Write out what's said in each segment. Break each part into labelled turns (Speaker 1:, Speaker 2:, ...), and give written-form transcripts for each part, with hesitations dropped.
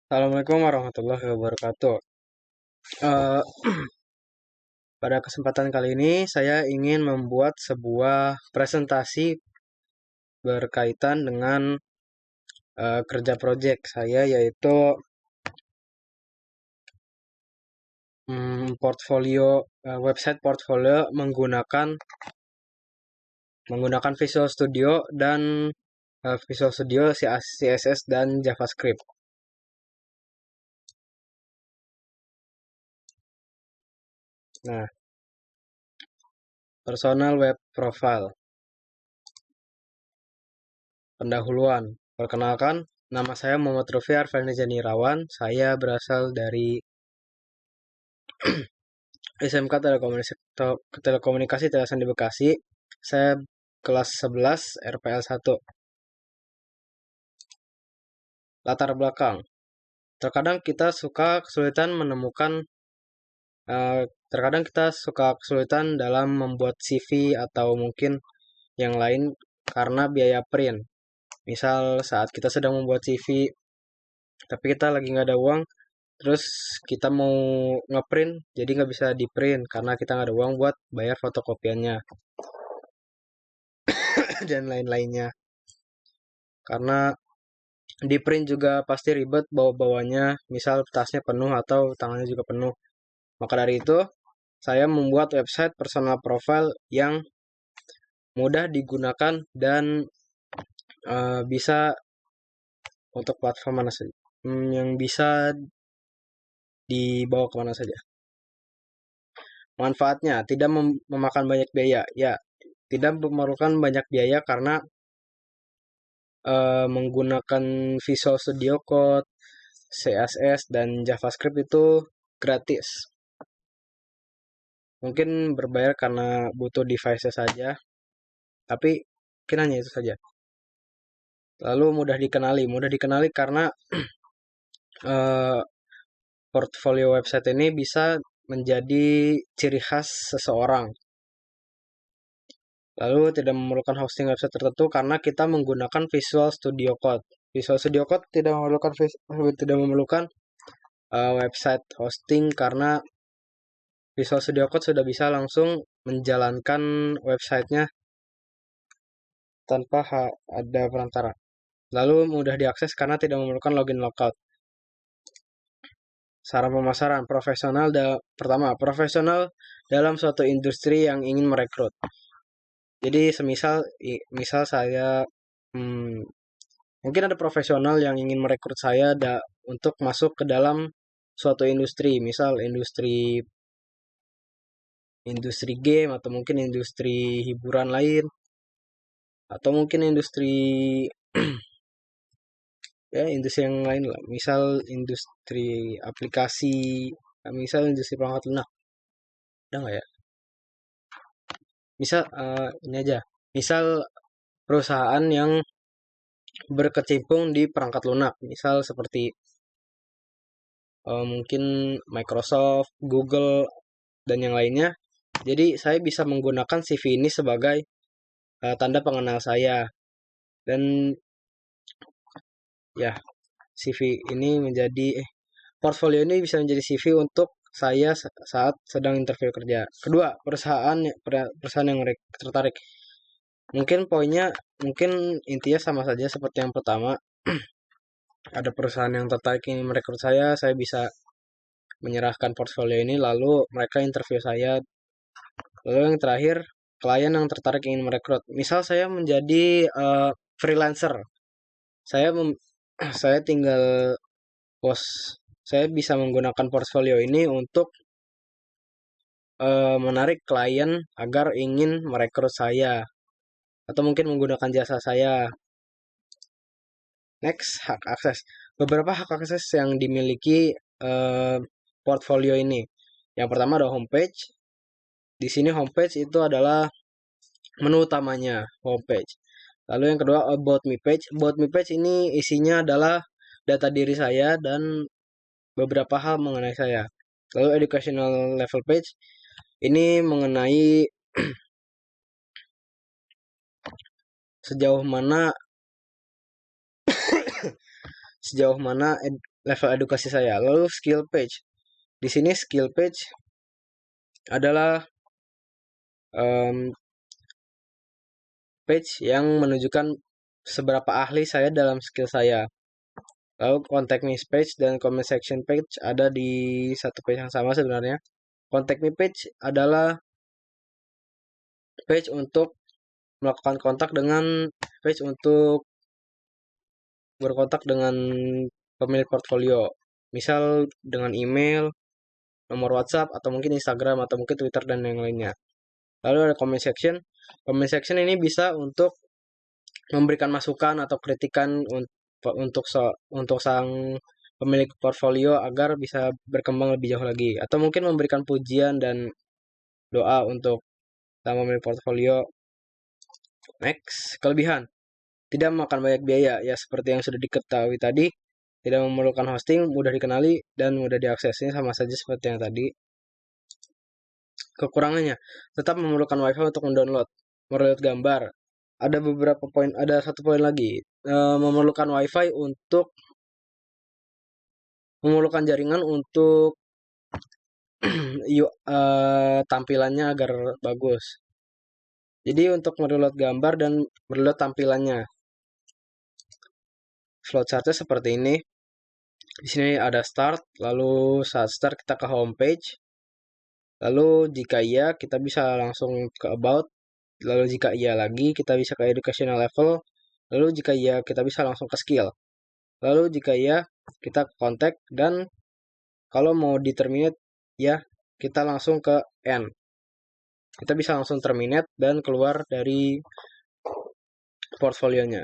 Speaker 1: Assalamualaikum warahmatullahi wabarakatuh. Eh, Pada kesempatan kali ini saya ingin membuat sebuah presentasi berkaitan dengan kerja proyek saya, yaitu website portfolio menggunakan Visual Studio dan Visual Studio CSS dan JavaScript. Nah, personal web profile. Pendahuluan. Perkenalkan, nama saya Muhammad Rufi Arfani Janirawan. Saya berasal dari SMK Telekomunikasi Telasan di Bekasi. Saya kelas 11 RPL 1. Latar belakang. Terkadang kita suka kesulitan dalam membuat CV atau mungkin yang lain karena biaya print. Misal saat kita sedang membuat CV tapi kita lagi nggak ada uang, terus kita mau ngeprint jadi nggak bisa di print karena kita nggak ada uang buat bayar fotokopiannya dan lain-lainnya. Karena di print juga pasti ribet bawa-bawanya, misal tasnya penuh atau tangannya juga penuh. Maka dari itu, saya membuat website personal profile yang mudah digunakan dan bisa untuk platform mana saja, yang bisa dibawa kemana saja. Manfaatnya tidak memakan banyak biaya. Ya, tidak memerlukan banyak biaya karena menggunakan Visual Studio Code, CSS, dan JavaScript itu gratis. Mungkin berbayar karena butuh device saja, tapi mungkin hanya itu saja. Lalu mudah dikenali karena eh, portfolio website ini bisa menjadi ciri khas seseorang. Lalu tidak memerlukan hosting website tertentu karena kita menggunakan Visual Studio Code. Visual Studio Code tidak memerlukan website hosting karena Visual Studio Code sudah bisa langsung menjalankan websitenya tanpa ada perantara. Lalu mudah diakses karena tidak memerlukan login logout. Saran pemasaran pertama, profesional dalam suatu industri yang ingin merekrut. Jadi misal saya mungkin ada profesional yang ingin merekrut saya untuk masuk ke dalam suatu industri, misal industri game atau mungkin industri hiburan lain atau mungkin industri yang lain lah, misal industri aplikasi, misal industri perangkat lunak, ada nggak ya? Misal ini aja, misal perusahaan yang berkecimpung di perangkat lunak, misal seperti mungkin Microsoft, Google, dan yang lainnya. Jadi saya bisa menggunakan CV ini sebagai tanda pengenal saya. Dan ya, CV ini portfolio ini bisa menjadi CV untuk saya saat sedang interview kerja. Kedua, perusahaan yang tertarik. Mungkin intinya sama saja seperti yang pertama. Ada perusahaan yang tertarik ingin merekrut saya bisa menyerahkan portfolio ini lalu mereka interview saya. Lalu yang terakhir, klien yang tertarik ingin merekrut. Misal saya menjadi freelancer. Saya saya tinggal post. Saya bisa menggunakan portfolio ini untuk menarik klien agar ingin merekrut saya atau mungkin menggunakan jasa saya. Next, hak akses. Beberapa hak akses yang dimiliki portfolio ini. Yang pertama ada homepage. Di sini homepage itu adalah menu utamanya, homepage. Lalu yang kedua about me page. About me page ini isinya adalah data diri saya dan beberapa hal mengenai saya. Lalu educational level page ini mengenai sejauh mana level edukasi saya. Lalu skill page. Di sini skill page adalah page yang menunjukkan seberapa ahli saya dalam skill saya. Lalu contact me page dan comment section page ada di satu page yang sama sebenarnya. Contact me page adalah page untuk melakukan kontak dengan page untuk berkontak dengan pemilik portfolio. Misal dengan email, nomor WhatsApp, atau mungkin Instagram, atau mungkin Twitter, dan yang lainnya. Lalu ada comment section. Comment section ini bisa untuk memberikan masukan atau kritikan untuk sang pemilik portfolio agar bisa berkembang lebih jauh lagi. Atau mungkin memberikan pujian dan doa untuk sang pemilik portfolio. Next, kelebihan. Tidak memakan banyak biaya, ya seperti yang sudah diketahui tadi, tidak memerlukan hosting, mudah dikenali, dan mudah diaksesnya sama saja seperti yang tadi. Kekurangannya, tetap memerlukan wifi untuk mendownload, mereload gambar. Ada beberapa poin, ada satu poin lagi, memerlukan wifi untuk memerlukan jaringan untuk tampilannya agar bagus. Jadi untuk mereload gambar dan mereload tampilannya, flowchartnya seperti ini. Di sini ada start, lalu saat start kita ke home page. Lalu jika iya, kita bisa langsung ke about. Lalu jika iya lagi, kita bisa ke educational level. Lalu jika iya, kita bisa langsung ke skill. Lalu jika iya, kita ke contact. Dan kalau mau di terminate, ya kita langsung ke end. Kita bisa langsung terminate dan keluar dari portfolionya.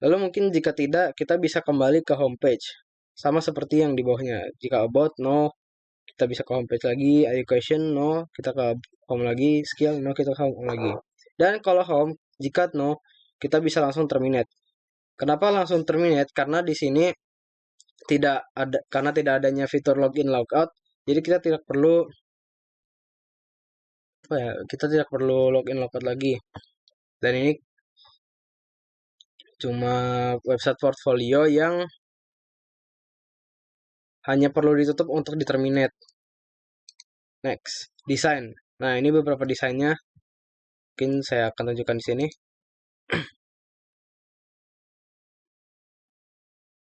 Speaker 1: Lalu mungkin jika tidak, kita bisa kembali ke home page. Sama seperti yang di bawahnya. Jika about, no, kita bisa ke home page lagi. Education, no, kita ke home lagi. Skill, no, kita ke home lagi. Dan kalau home, jika no, kita bisa langsung terminate. Kenapa langsung terminate? Karena di sini karena tidak adanya fitur login logout, jadi kita tidak perlu login logout lagi. Dan ini cuma website portfolio yang hanya perlu ditutup untuk di terminate. Next, desain. Nah, ini beberapa desainnya. Mungkin saya akan tunjukkan di sini.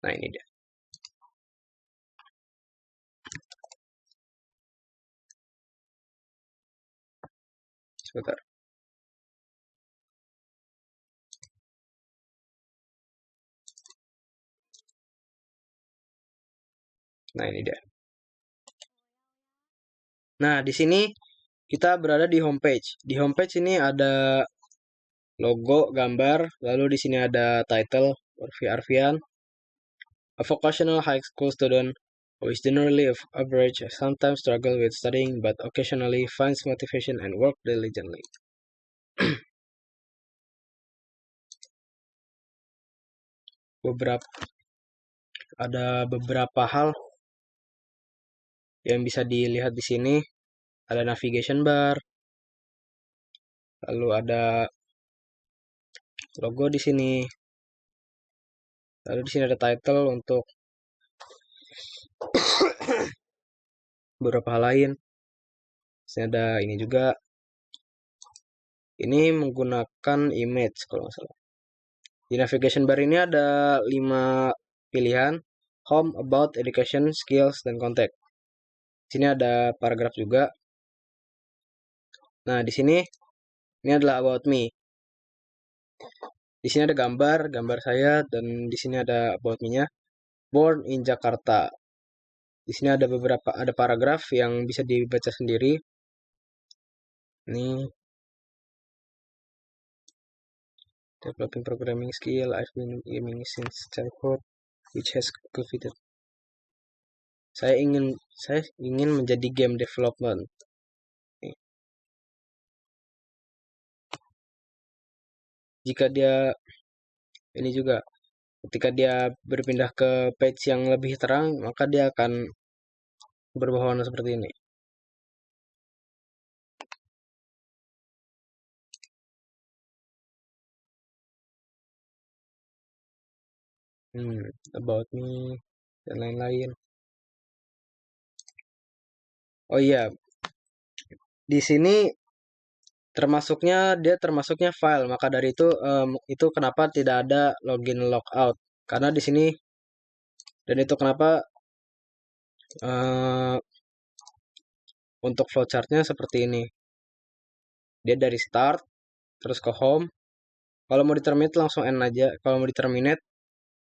Speaker 1: Nah, ini dia. Sebentar. Nah, ini dia. Nah, di sini kita berada di homepage. Di homepage ini ada logo, gambar, lalu di sini ada title, Arfian, a vocational high school student who is generally of average, sometimes struggle with studying, but occasionally finds motivation and work diligently. Ada beberapa hal yang bisa dilihat di sini. Ada navigation bar, lalu ada logo di sini, lalu di sini ada title untuk beberapa hal lain. Di sini ada ini juga. Ini menggunakan image kalau nggak salah. Di navigation bar ini ada 5 pilihan: home, about, education, skills, dan contact. Di sini ada paragraf juga. Nah, di sini ini adalah about me. Di sini ada gambar saya, dan di sini ada about me-nya. Born in Jakarta. Di sini ada paragraf yang bisa dibaca sendiri. Ini developing programming skill. I've been gaming since childhood, which has cultivated. Saya ingin menjadi game development. Jika dia ini juga, ketika dia berpindah ke page yang lebih terang, maka dia akan berubah warna seperti ini. About me. dan lain-lain. Oh iya, di sini termasuknya file, maka dari itu kenapa tidak ada login logout, karena di sini, dan itu kenapa eh, untuk flowchartnya seperti ini. Dia dari start terus ke home. Kalau mau di terminate langsung end aja. Kalau mau di terminate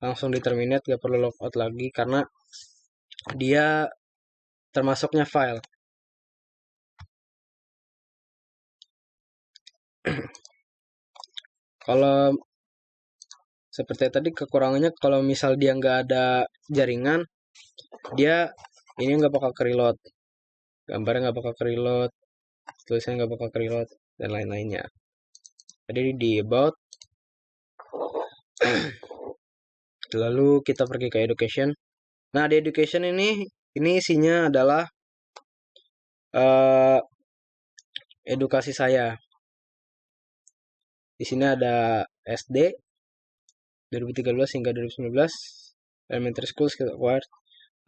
Speaker 1: langsung di terminate, gak perlu logout lagi karena dia termasuknya file. Kalau seperti tadi kekurangannya, kalau misal dia nggak ada jaringan, dia ini nggak bakal ke-reload, gambarnya nggak bakal ke-reload, tulisannya nggak bakal ke-reload, dan lain-lainnya. Jadi di about, lalu kita pergi ke education. Nah, di education ini isinya adalah eh, edukasi saya. Di sini ada SD 2013 hingga 2019, elementary school skill acquired.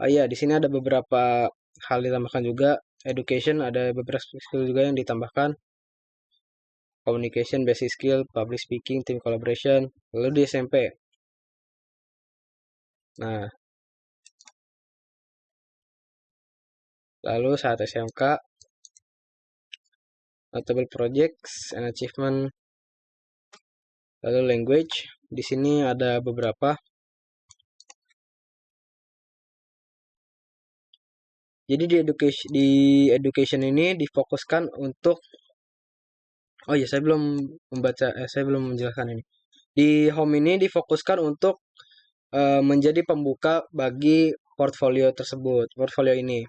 Speaker 1: Oh iya, di sini ada beberapa hal ditambahkan juga. Education ada beberapa skill juga yang ditambahkan. Communication, basic skill, public speaking, team collaboration. Lalu di SMP. Nah, lalu saat SMK, notable projects and achievement. Lalu language. Di sini ada beberapa. Jadi di education ini difokuskan untuk, oh iya, saya belum menjelaskan ini. Di home ini difokuskan untuk menjadi pembuka bagi portfolio tersebut. Portfolio ini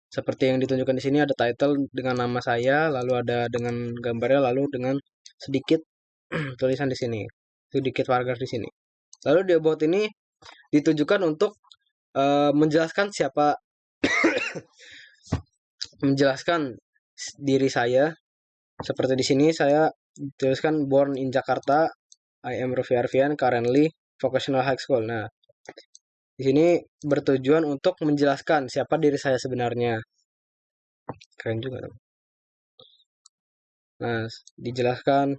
Speaker 1: seperti yang ditunjukkan di sini, ada title dengan nama saya, lalu ada dengan gambarnya, lalu dengan sedikit tulisan di sini, sedikit paragraf di sini. Lalu di about ini ditujukan untuk menjelaskan menjelaskan diri saya. Seperti di sini saya tuliskan born in Jakarta, I am Rufi Arfian, currently vocational high school. Nah, di sini bertujuan untuk menjelaskan siapa diri saya sebenarnya. Keren juga. Nah, dijelaskan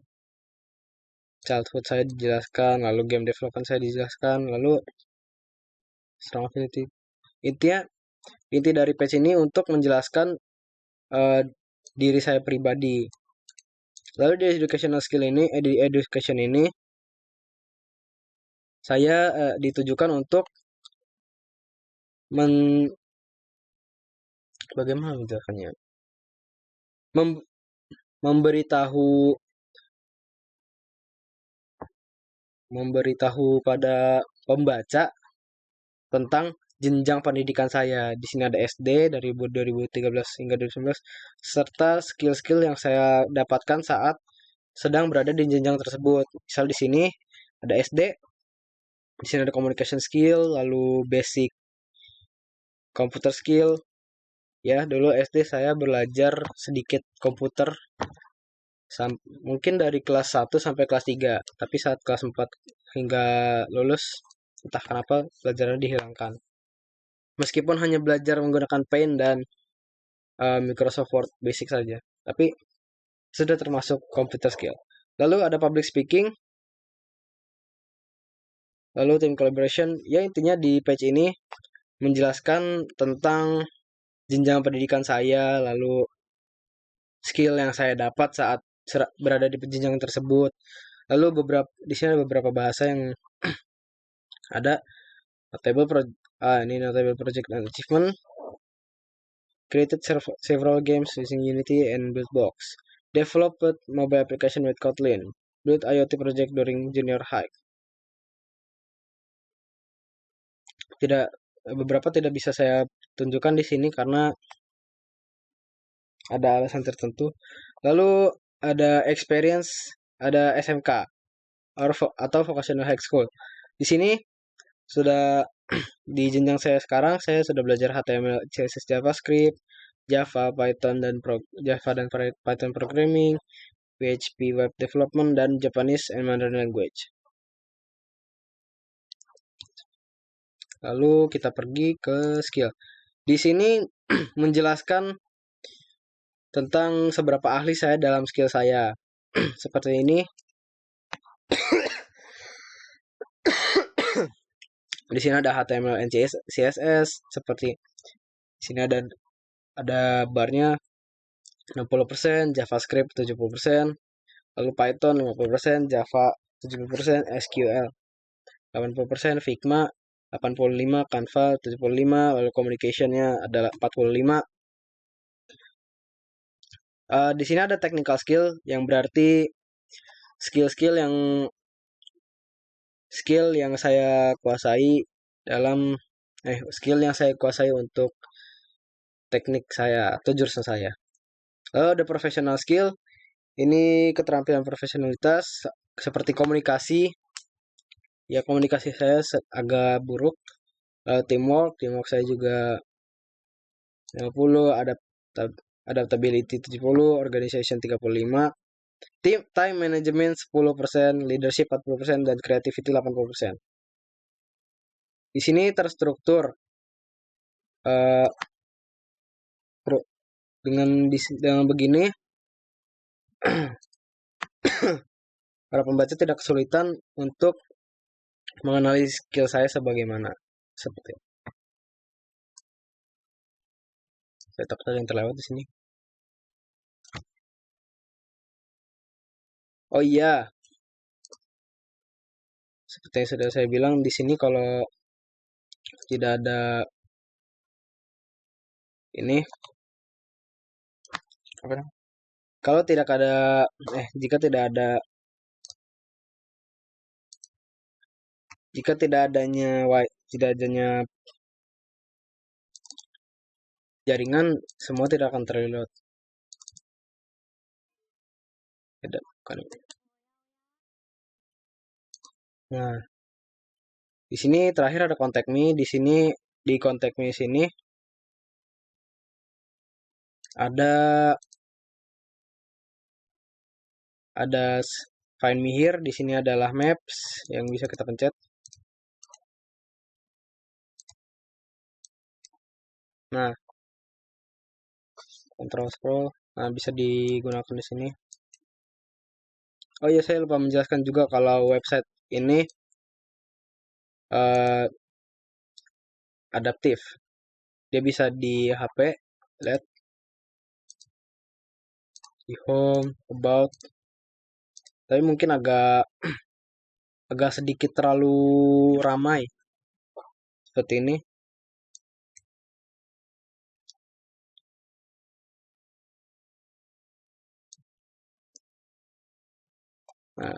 Speaker 1: childhood saya dijelaskan, lalu game development saya dijelaskan, lalu strong affinity. Inti dari page ini untuk menjelaskan uh, diri saya pribadi. Lalu di educational skill ini, di education ini, saya ditujukan untuk bagaimana menjelaskannya? Mem- memberitahu pada pembaca tentang jenjang pendidikan saya. Di sini ada SD dari 2013 hingga 2019, serta skill-skill yang saya dapatkan saat sedang berada di jenjang tersebut. Misal di sini ada SD, di sini ada communication skill, lalu basic computer skill. Ya, dulu SD saya belajar sedikit komputer, mungkin dari kelas 1 sampai kelas 3. Tapi saat kelas 4 hingga lulus, entah kenapa pelajaran dihilangkan. Meskipun hanya belajar menggunakan Paint dan Microsoft Word basic saja, tapi sudah termasuk computer skill. Lalu ada public speaking, lalu team collaboration. Ya, intinya di page ini menjelaskan tentang jenjang pendidikan saya, lalu skill yang saya dapat saat berada di jenjang tersebut. Lalu di sini ada beberapa bahasa yang ada notable project and achievement. Created several games using Unity and Buildbox. Developed mobile application with Kotlin. Built IoT project during junior high. Beberapa tidak bisa saya tunjukkan di sini karena ada alasan tertentu. Lalu ada experience, ada SMK atau vocational high school. Di sini sudah di jenjang saya sekarang, saya sudah belajar HTML, CSS, JavaScript, Java, Java dan Python programming, PHP web development, dan Japanese and Mandarin language. Lalu kita pergi ke skill. Di sini menjelaskan tentang seberapa ahli saya dalam skill saya. Seperti ini. Di sini ada HTML and CSS, seperti di sini ada barnya 60%, JavaScript 70%, lalu Python 50%, Java 70%, SQL 80%, Figma 85, Canva 75, lalu communication-nya adalah 45. Di sini ada technical skill yang berarti skill yang saya kuasai dalam skill yang saya kuasai untuk teknik saya atau jurusan saya. Lalu ada professional skill, ini keterampilan profesionalitas seperti komunikasi. Ya, komunikasi saya agak buruk. Teamwork saya juga 50, adaptability 70, organization 35, time management 10%, leadership 40%, dan creativity 80%. Di sini terstruktur uh, dengan begini. Para pembaca tidak kesulitan untuk mengenali skill saya sebagaimana. Seperti itu. Saya takut ada yang terlewat di sini. Oh iya, seperti yang sudah saya bilang di sini kalau tidak ada ini apa namanya? Kalau tidak ada jika tidak adanya jaringan, semua tidak akan terlihat. Nah, di sini terakhir ada contact me. Di sini di contact me sini ada find me here. Di sini adalah maps yang bisa kita pencet. Nah, control scroll. Nah, bisa digunakan di sini. Oh iya, saya lupa menjelaskan juga kalau website ini adaptif. Dia bisa di HP, lihat di home, about. Tapi mungkin agak sedikit terlalu ramai seperti ini. Nah,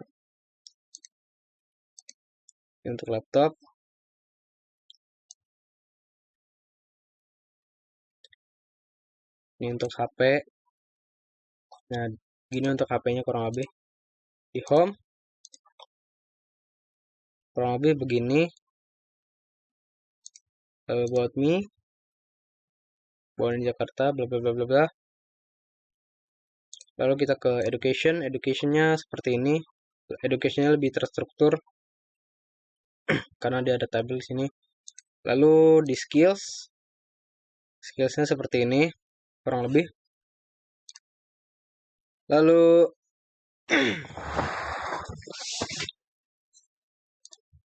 Speaker 1: ini untuk laptop. Ini untuk HP. Nah, gini untuk HP-nya kurang lebih. Di home, kurang lebih begini. About me, born in Jakarta, bla bla bla bla bla. Lalu kita ke educationnya seperti ini. Educationnya lebih terstruktur karena dia ada tabel di sini. Lalu di skillsnya seperti ini kurang lebih. Lalu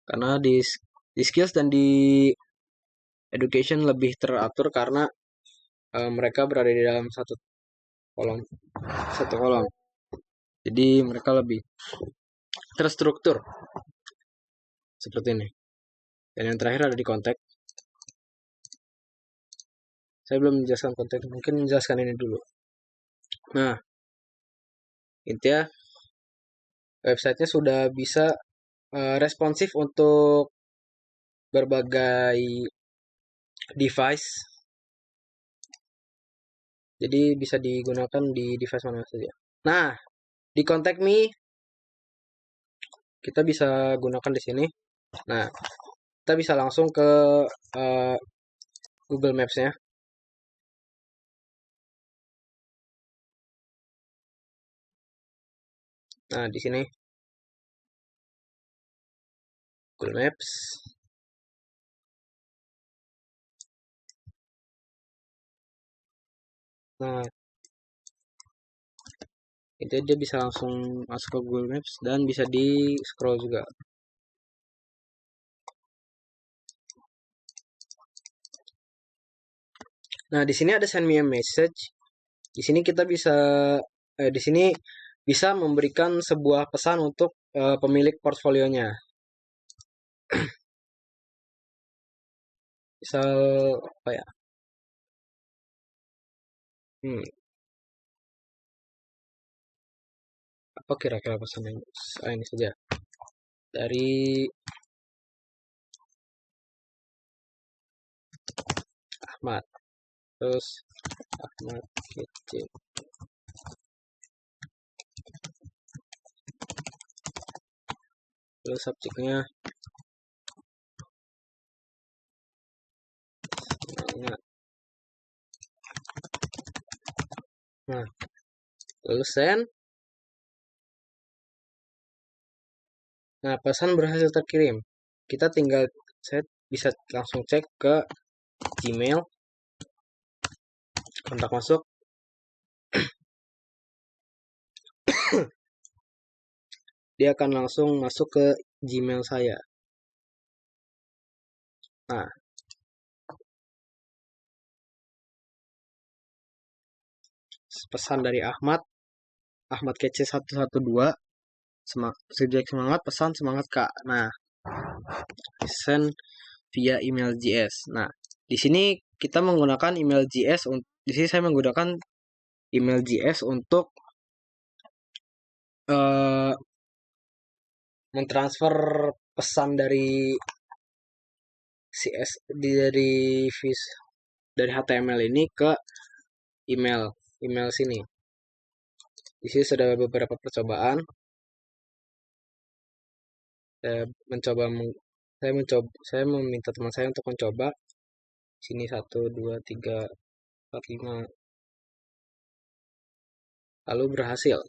Speaker 1: karena di skills dan di education lebih teratur karena mereka berada di dalam satu kolom. Jadi mereka lebih terstruktur seperti ini. Dan yang terakhir ada di kontak. Saya belum menjelaskan kontak, mungkin menjelaskan ini dulu. Nah, intinya websitenya sudah bisa responsif untuk berbagai device. Jadi bisa digunakan di device mana saja. Nah, di Contact Me kita bisa gunakan di sini. Nah, kita bisa langsung ke Google Maps-nya. Nah, di sini Google Maps. Nah, itu dia bisa langsung masuk ke Google Maps dan bisa di scroll juga. Nah, di sini ada send me a message. Di sini kita bisa di sini bisa memberikan sebuah pesan untuk pemilik portfolionya. Misal apa ya? Apa kira-kira pesan yang ini saja dari Ahmad. Terus Ahmad kece. Terus subjeknya semangat. Nah, lalu send. Nah, pesan berhasil terkirim. Kita tinggal saya bisa langsung cek ke Gmail, kontak masuk. Dia akan langsung masuk ke Gmail saya. Nah, pesan dari Ahmad kece 112, subjek semangat, pesan semangat Kak. Nah, send via email JS. Nah, di sini kita menggunakan email JS. Di sini saya menggunakan email JS untuk mentransfer pesan dari CS dari HTML ini ke email sini. Di sini sudah beberapa percobaan. Saya meminta teman saya untuk mencoba. Sini 1, 2, 3, 4, 5. Lalu berhasil.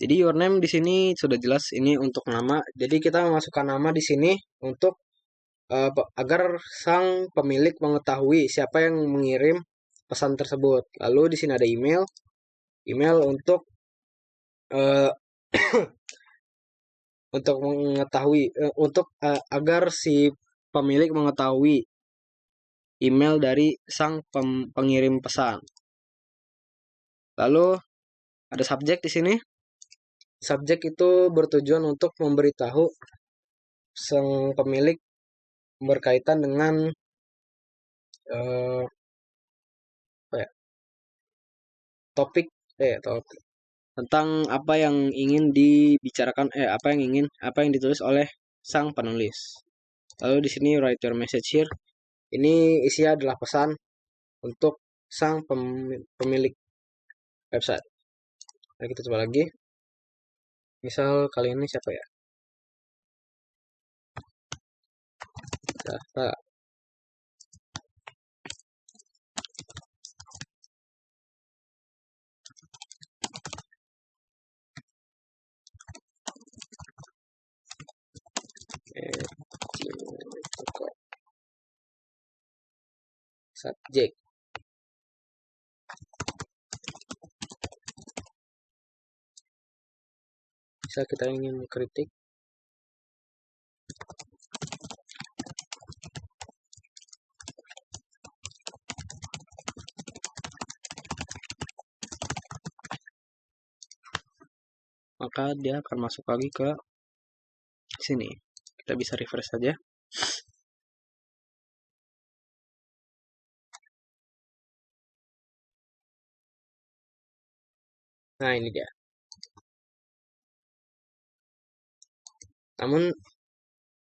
Speaker 1: Jadi your name di sini sudah jelas, ini untuk nama. Jadi kita memasukkan nama di sini untuk agar sang pemilik mengetahui siapa yang mengirim pesan tersebut. Lalu di sini ada email untuk untuk mengetahui agar si pemilik mengetahui email dari sang pengirim pesan. Lalu ada subjek di sini. Subjek itu bertujuan untuk memberitahu sang pemilik berkaitan dengan topik tentang apa yang ingin dibicarakan, apa yang ditulis oleh sang penulis. Lalu di sini write your message here. Ini isinya adalah pesan untuk sang pemilik website. Nah, kita coba lagi. Misal kali ini siapa ya? Data. Subjek. Bisa kita ingin mengkritik. Maka dia akan masuk lagi ke sini. Kita bisa refresh saja. Nah, ini dia. Namun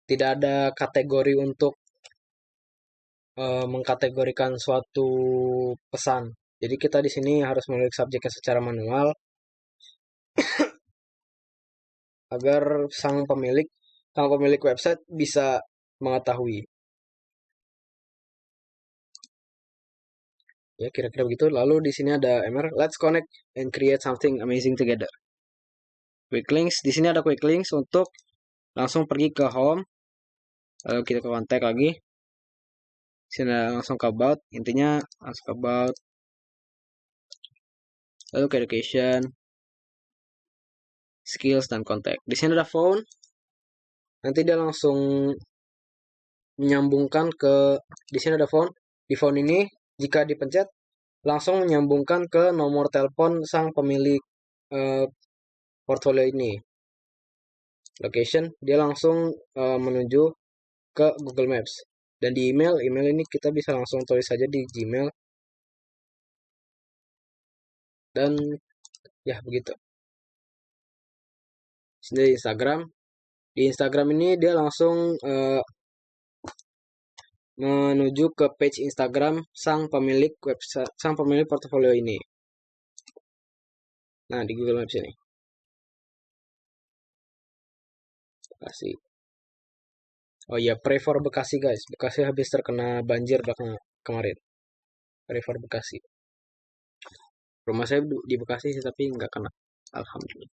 Speaker 1: tidak ada kategori untuk mengkategorikan suatu pesan. Jadi kita di sini harus menulis subjeknya secara manual agar sang pemilik website bisa mengetahui. Ya, kira-kira begitu. Lalu di sini ada error, let's connect and create something amazing together. Quick links, di sini ada quick links untuk langsung pergi ke home. Lalu kita ke kontak lagi. Sini langsung ke about, intinya langsung ke about, lalu ke education, skills dan kontak. Di sini ada phone, nanti dia langsung menyambungkan ke, di sini ada phone. Di phone ini jika dipencet langsung menyambungkan ke nomor telepon sang pemilik eh, portfolio ini. Location dia langsung menuju ke Google Maps. Dan di email ini kita bisa langsung tulis saja di Gmail. Dan ya begitu. Di Instagram. Di Instagram ini dia langsung menuju ke page Instagram sang pemilik website, sang pemilik portofolio ini. Nah, di Google Maps ini. Bekasi. Oh iya, pray for Bekasi guys. Bekasi habis terkena banjir kemarin. Pray for Bekasi. Rumah saya di Bekasi sih, tapi nggak kena. Alhamdulillah.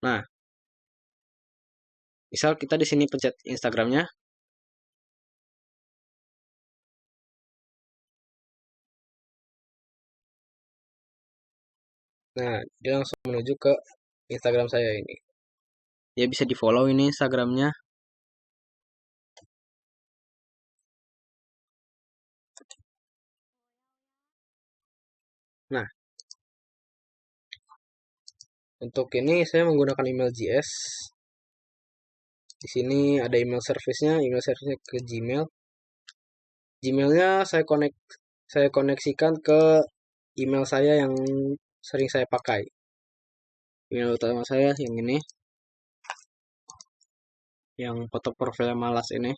Speaker 1: Nah, misal kita di sini pencet Instagramnya. Nah, dia langsung menuju ke Instagram saya ini. Dia bisa di follow ini Instagramnya. Nah, untuk ini saya menggunakan email JS. Di sini ada email service-nya ke Gmail. Gmailnya saya koneksikan ke email saya yang sering saya pakai. Email utama saya yang ini, yang foto profil malas ini,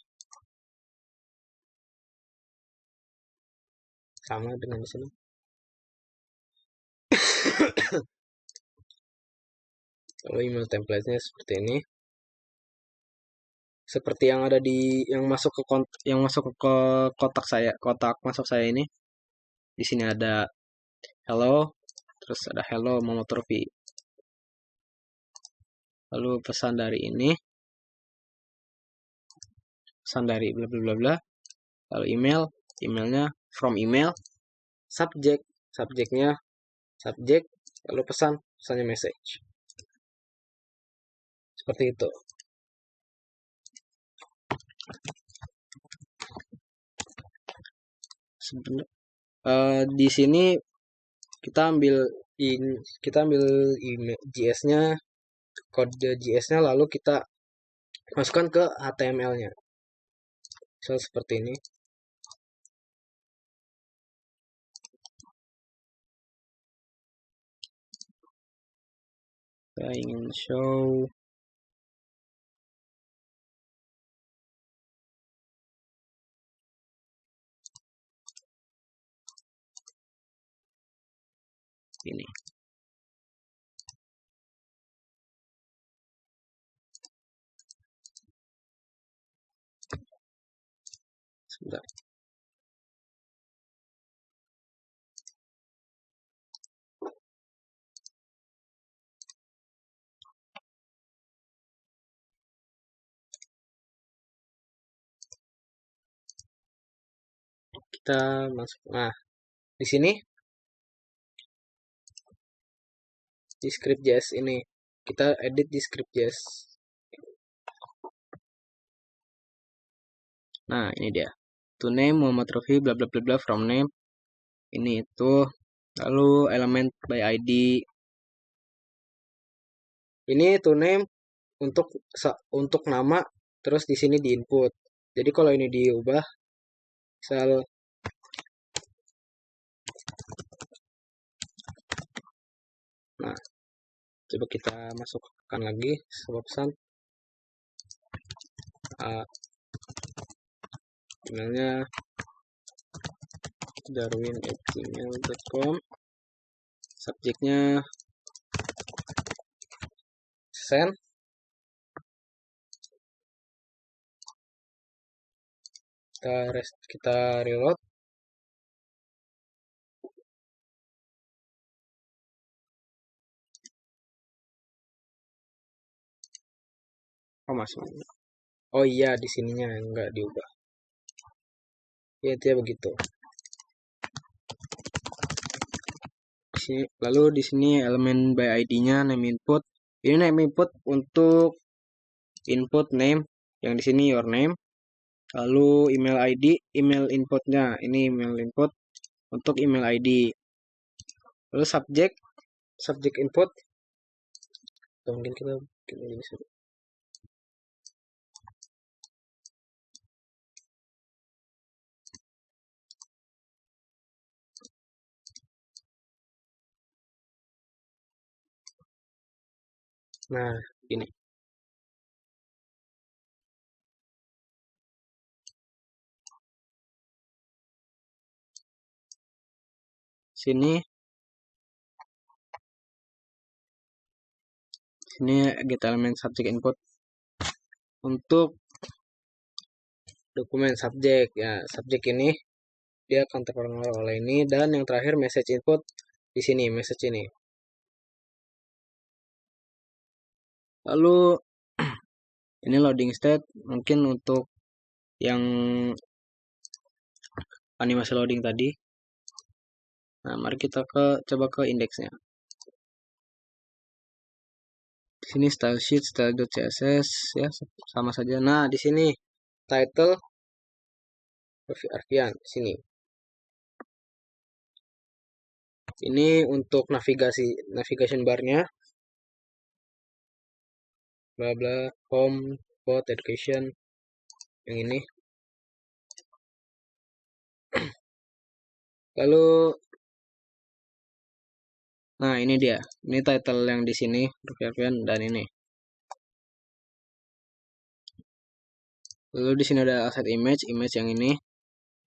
Speaker 1: sama dengan di sini. Lalu email template-nya seperti ini. Seperti yang ada di yang masuk ke kotak saya, kotak masuk saya ini. Di sini ada hello, terus ada hello Muhammad Turfi. Lalu pesan dari ini, pesan dari bla bla bla bla. Lalu emailnya from email, subjeknya subjek, lalu pesannya message. Seperti itu. Di sini kita ambil JS-nya, kode JS-nya, lalu kita masukkan ke HTML-nya. So, seperti ini. Saya ingin show ini. Sebentar. Kita masuk. Nah, di sini di script.js ini kita edit di script.js. Nah, ini dia. To name Muhammad Rofi bla bla bla bla from name. Ini itu. Lalu elemen by ID. Ini to name untuk nama, terus di sini di input. Jadi kalau ini diubah, misal nah, coba kita masukkan lagi sebuah pesan. Emailnya darwin@gmail.com, subjeknya send. Kita reload. Oh, masuk. Oh iya, di sininya enggak diubah. Ya, intinya begitu. Lalu di sini elemen by ID-nya name input. Ini name input untuk input name, yang di sini your name. Lalu email ID, email inputnya. Ini email input untuk email ID. Lalu subject input. Mungkin kita bikin ini dulu. Nah, ini. Sini get element subject input untuk dokumen subjek. Ya, subjek ini dia akan terpengaruh oleh ini, dan yang terakhir message input di sini, message ini. Lalu ini loading state, mungkin untuk yang animasi loading tadi. Nah, mari kita coba ke indeksnya. Di sini style sheet, style.css, ya sama saja. Nah, di sini title Arfian sini. Ini untuk navigation barnya, bla bla, home, about, education, yang ini. Lalu, nah ini dia, ini title yang di sini, Arfian, dan ini. Lalu di sini ada asset image yang ini,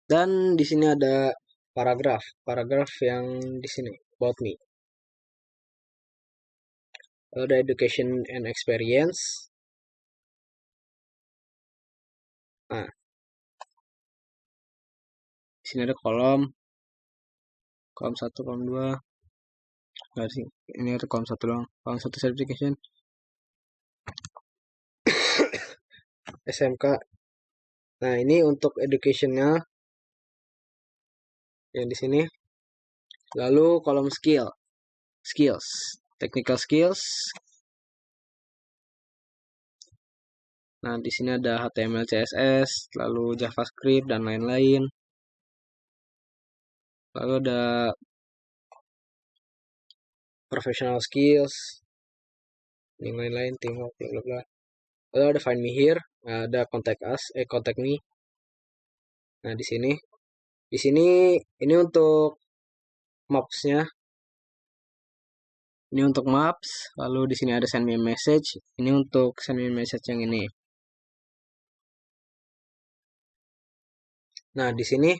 Speaker 1: dan di sini ada paragraf yang di sini, about me. Lalu ada education and experience. Nah, di sini ada kolom 1, kolom 2. Nggak sih, ini ada kolom 1 doang. Kolom 1 certification. SMK. Nah, ini untuk educationnya yang di sini. Lalu kolom skills, technical skills. Nah, di sini ada HTML, CSS, lalu JavaScript dan lain-lain. Lalu ada professional skills, yang lain-lain, teamwork, bla bla bla. Lalu ada find me here, ada contact me. Nah, di sini ini untuk maps-nya. Ini untuk maps, lalu di sini ada send me a message. Ini untuk send me a message yang ini. Nah, di sini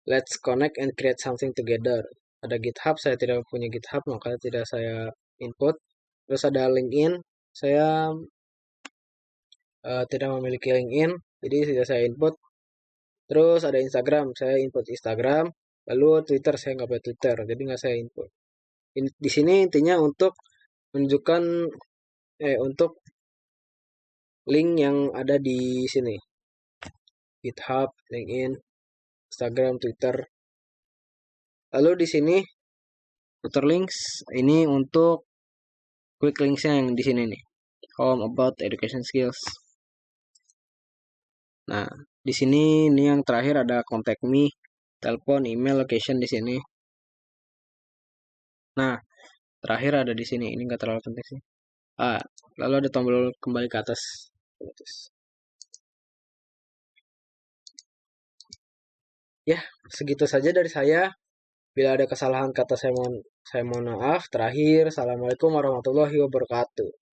Speaker 1: let's connect and create something together. Ada GitHub, saya tidak punya GitHub, maka tidak saya input. Terus ada LinkedIn, saya tidak memiliki LinkedIn, jadi tidak saya input. Terus ada Instagram, saya input Instagram. Lalu Twitter, saya nggak punya Twitter, jadi nggak saya input. Di sini intinya untuk menunjukkan untuk link yang ada di sini, GitHub, LinkedIn, Instagram, Twitter. Lalu di sini footer links, ini untuk quick linksnya yang di sini nih, home, about, education skills. Nah, di sini ini yang terakhir ada contact me, telepon, email, location di sini. Nah, terakhir ada di sini, ini nggak terlalu penting sih. Lalu ada tombol kembali ke atas. Ya, segitu saja dari saya. Bila ada kesalahan kata saya mohon maaf. Terakhir, assalamualaikum warahmatullahi wabarakatuh.